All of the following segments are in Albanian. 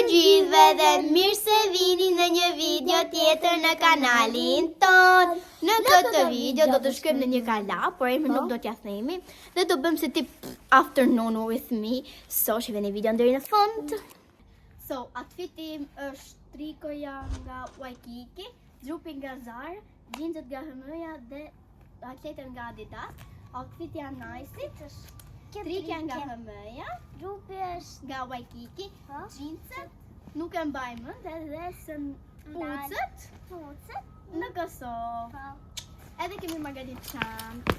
gjithve dhe mirë se vini në një video tjetër në kanalin ton. Në këtë video do të shkojmë në një gala, por emrin nuk do t'ja themi, dhe do bëjmë se tip afternoon with me. So, shihni videon deri në fund. So, outfiti im është trikoja nga Waikiki, xhupi nga Zara, jeanset nga HM-ja dhe atletën nga Adidas. Outfiti janë nice. Trikja nga HM-ja, xhupi është nga Waikiki, jeanset nuk e mbaj mend, edhe sën pucet në Kosovë. Edhe kemi margarit çantë.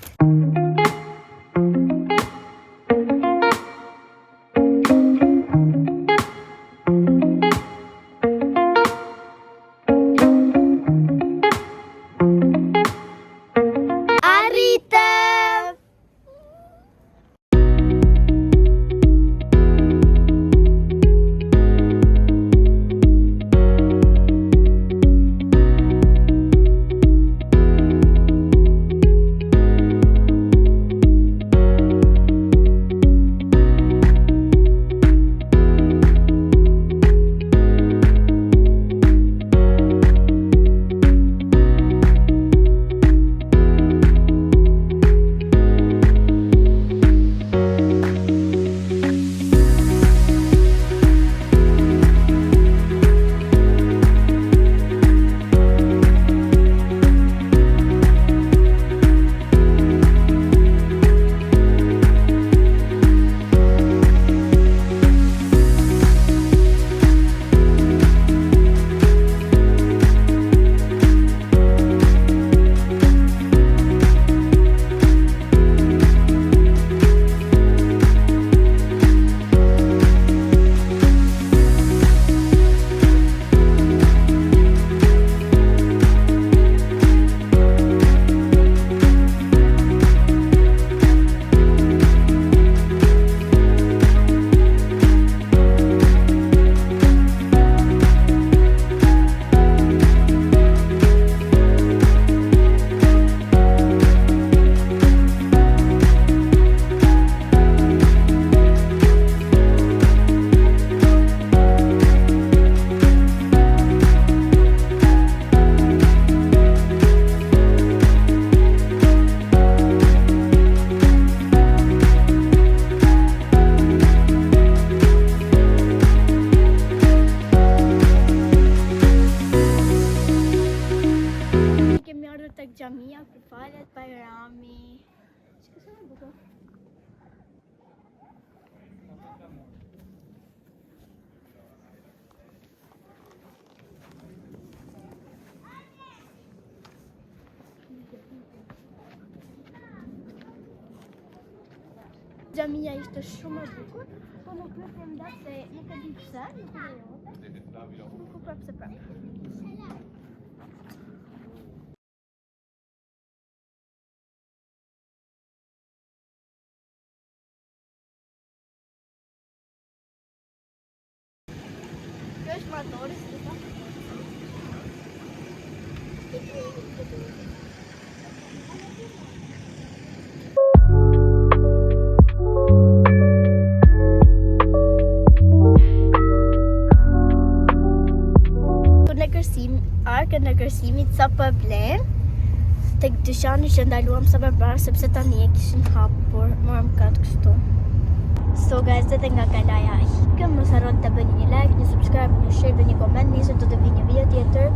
Tek xhamia ku falet Bajrami. Çka sa bukur. Xhamia ishte shumë e bukur, po nuk pyetem datë se nuk e di pse, nuk e di. Nuk u prap se prap. Është motori, arkën e kërsimit sa po blen tek dyqani që ndaluam sa përpara sepse tani e kishin hapur, morëm kat kështu. So guys, dhe nga galaja ikëm, mos harroni të bëni një like, një subscribe, një share dhe një comment, nisë do të vi një video tjetër.